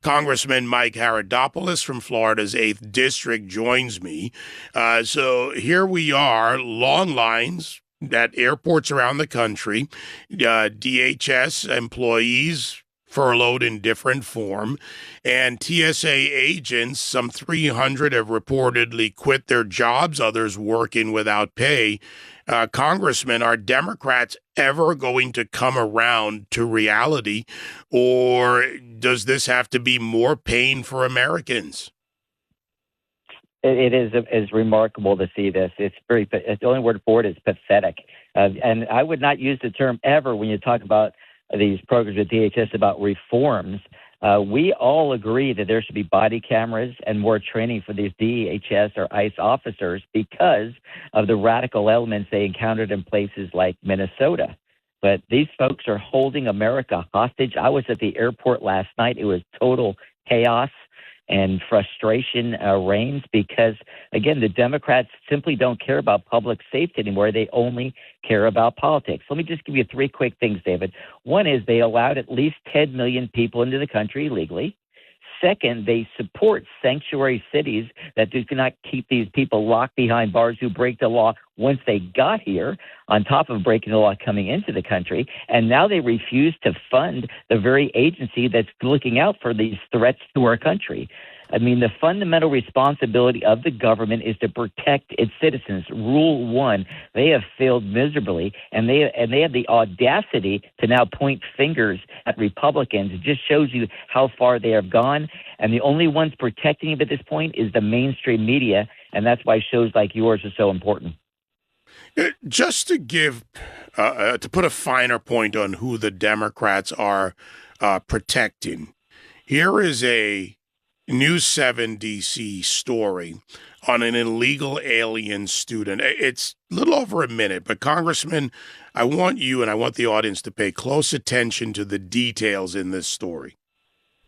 Congressman Mike Haridopolos from Florida's 8th District joins me. So here we are, long lines at airports around the country, DHS employees furloughed in different form, and TSA agents, some 300 have reportedly quit their jobs, others working without pay. Congressman, are Democrats ever going to come around to reality, or does this have to be more pain for Americans? It is remarkable to see this. The only word for it is pathetic. And I would not use the term ever when you talk about these programs with DHS about reforms. We all agree that there should be body cameras and more training for these DHS or ICE officers because of the radical elements they encountered in places like Minnesota. But these folks are holding America hostage. I was at the airport last night. It was total chaos and frustration reigns because, again, the Democrats simply don't care about public safety anymore. They only care about politics. Let me just give you 3 quick things, David. One is they allowed at least 10 million people into the country illegally. Second, they support sanctuary cities that do not keep these people locked behind bars who break the law once they got here, on top of breaking the law coming into the country. And now they refuse to fund the very agency that's looking out for these threats to our country. I mean, the fundamental responsibility of the government is to protect its citizens. Rule 1, they have failed miserably, and they have the audacity to now point fingers at Republicans. It just shows you how far they have gone. And the only ones protecting them at this point is the mainstream media, and that's why shows like yours are so important. Just to give, to put a finer point on who the Democrats are protecting, here is a News 7 DC story on an illegal alien student. It's a little over a minute, but Congressman, I want you and I want the audience to pay close attention to the details in this story.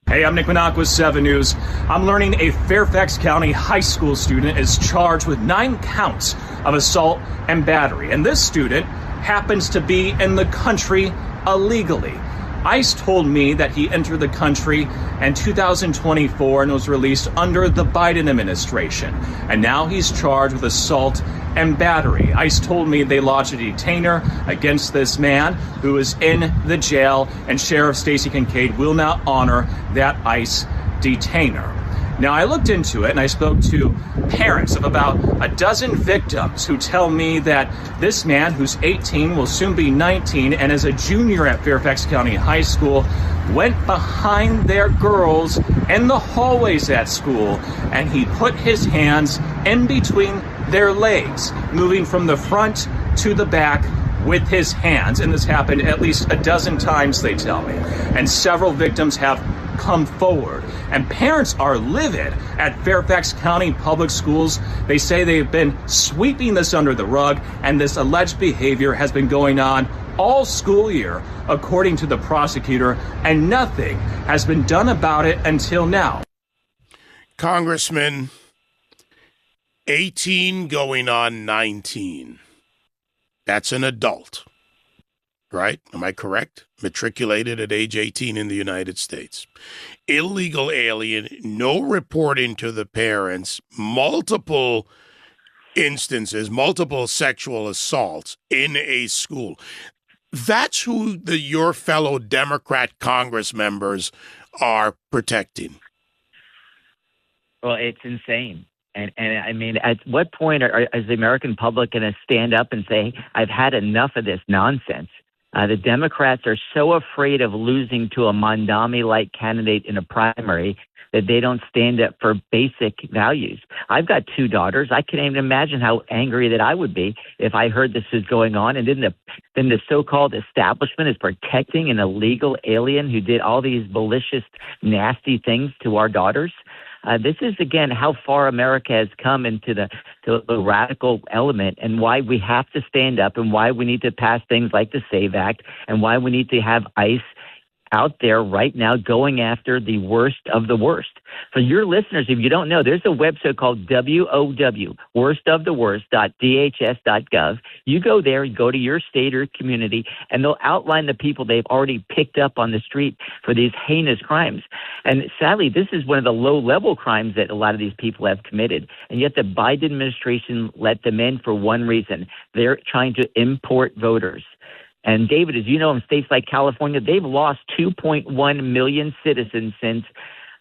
Hey, I'm Nick Minach with 7 News. I'm learning a Fairfax County high school student is charged with 9 counts of assault and battery. And this student happens to be in the country illegally. ICE told me that he entered the country in 2024 and was released under the Biden administration. And now he's charged with assault and battery. ICE told me they lodged a detainer against this man who is in the jail, and Sheriff Stacey Kincaid will not honor that ICE detainer. Now, I looked into it and I spoke to parents of about a dozen victims who tell me that this man, who's 18, will soon be 19, and is a junior at Fairfax County High School, went behind their girls in the hallways at school, and he put his hands in between their legs, moving from the front to the back with his hands. And this happened at least a dozen times, they tell me. And several victims have come forward. And parents are livid at Fairfax County Public Schools. They say they've been sweeping this under the rug, and this alleged behavior has been going on all school year, according to the prosecutor, and nothing has been done about it until now. Congressman, 18 going on 19. That's an adult, right? Am I correct? Matriculated at age 18 in the United States. Illegal alien, no reporting to the parents, multiple instances, multiple sexual assaults in a school. That's who your fellow Democrat Congress members are protecting. Well, it's insane. And I mean, at what point is the American public going to stand up and say, I've had enough of this nonsense? The Democrats are so afraid of losing to a Mondami-like candidate in a primary that they don't stand up for basic values. I've got 2 daughters. I can't even imagine how angry that I would be if I heard this was going on, and then the so-called establishment is protecting an illegal alien who did all these malicious, nasty things to our daughters. This is, again, how far America has come into the radical element, and why we have to stand up, and why we need to pass things like the SAVE Act, and why we need to have ICE out there right now going after the worst of the worst. For your listeners, if you don't know, there's a website called WOW, worstoftheworst.dhs.gov. You go there, you go to your state or community, and they'll outline the people they've already picked up on the street for these heinous crimes. And sadly, this is one of the low-level crimes that a lot of these people have committed. And yet the Biden administration let them in for one reason. They're trying to import voters. And David, as you know, in states like California, they've lost 2.1 million citizens since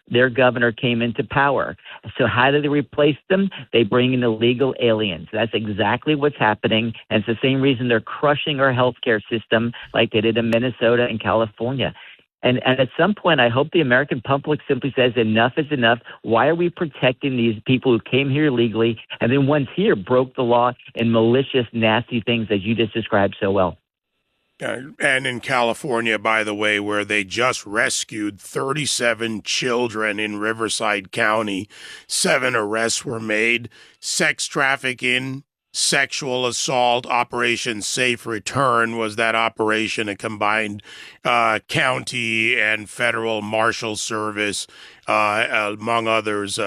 their governor came into power. So how do they replace them? They bring in illegal aliens. That's exactly what's happening. And it's the same reason they're crushing our healthcare system like they did in Minnesota and California. And at some point, I hope the American public simply says enough is enough. Why are we protecting these people who came here legally and then once here broke the law in malicious, nasty things as you just described so well? And in California, by the way, where they just rescued 37 children in Riverside County, 7 arrests were made. Sex trafficking, sexual assault, Operation Safe Return was that operation, a combined county and federal marshal service, among others,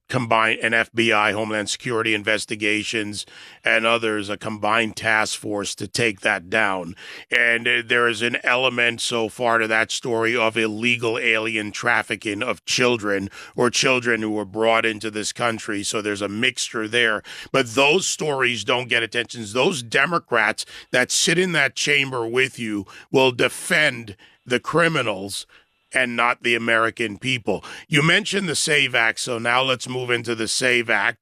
combined an FBI, Homeland Security investigations, and others, a combined task force to take that down. And there is an element so far to that story of illegal alien trafficking of children or children who were brought into this country. So there's a mixture there. But those stories don't get attention. Those Democrats that sit in that chamber with you will defend the criminals and not the American people. You mentioned the SAVE Act, so now let's move into the SAVE Act.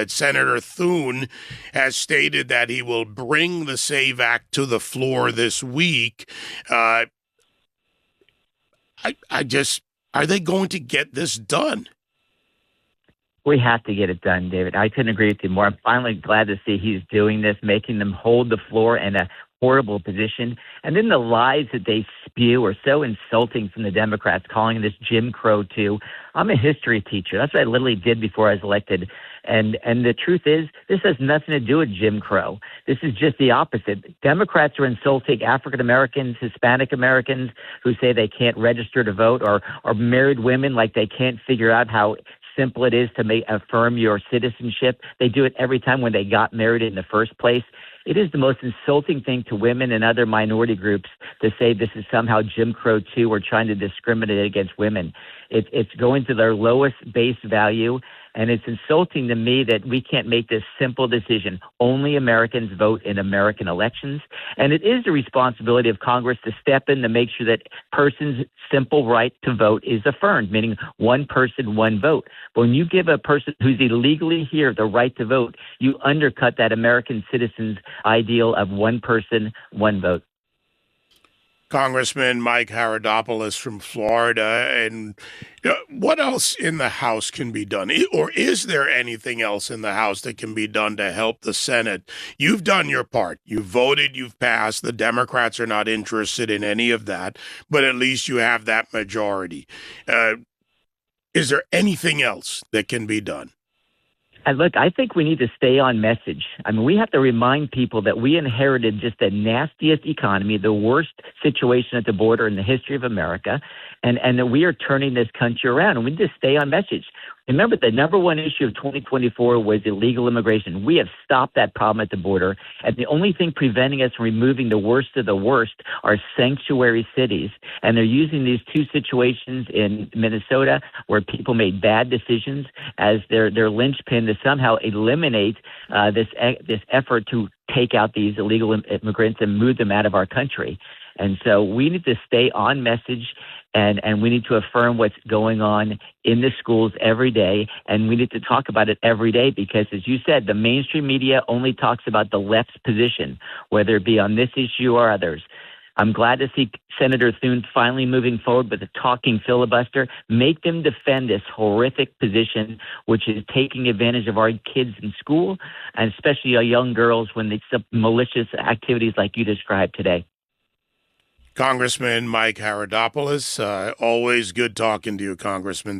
Senator Thune has stated that he will bring the SAVE Act to the floor this week. Are they going to get this done? We have to get it done, David. I couldn't agree with you more. I'm finally glad to see he's doing this, making them hold the floor in a horrible position. And then the lies that they spew are so insulting from the Democrats, calling this Jim Crow too. I'm a history teacher. That's what I literally did before I was elected. And the truth is, this has nothing to do with Jim Crow. This is just the opposite. Democrats are insulting African Americans, Hispanic Americans who say they can't register to vote, or married women like they can't figure out how simple it is to affirm your citizenship. They do it every time when they got married in the first place. It is the most insulting thing to women and other minority groups to say this is somehow Jim Crow too, or trying to discriminate against women. It's going to their lowest base value, and it's insulting to me that we can't make this simple decision. Only Americans vote in American elections, and it is the responsibility of Congress to step in to make sure that person's simple right to vote is affirmed, meaning one person, one vote. But when you give a person who's illegally here the right to vote, you undercut that American citizen's ideal of one person, one vote. Congressman Mike Haridopolos from Florida. And what else in the House can be done? Or is there anything else in the House that can be done to help the Senate? You've done your part. You've voted, you've passed. The Democrats are not interested in any of that, but at least you have that majority. Is there anything else that can be done? And look, I think we need to stay on message. I mean, we have to remind people that we inherited just the nastiest economy, the worst situation at the border in the history of America, and that we are turning this country around, and we need to stay on message. Remember, the number one issue of 2024 was illegal immigration. We have stopped that problem at the border, and the only thing preventing us from removing the worst of the worst are sanctuary cities. And they're using these two situations in Minnesota where people made bad decisions as their linchpin to somehow eliminate this effort to take out these illegal immigrants and move them out of our country. And so we need to stay on message, and we need to affirm what's going on in the schools every day, and we need to talk about it every day because, as you said, the mainstream media only talks about the left's position, whether it be on this issue or others. I'm glad to see Senator Thune finally moving forward with a talking filibuster. Make them defend this horrific position, which is taking advantage of our kids in school, and especially our young girls when they do malicious activities like you described today. Congressman Mike Haridopolos, always good talking to you, Congressman.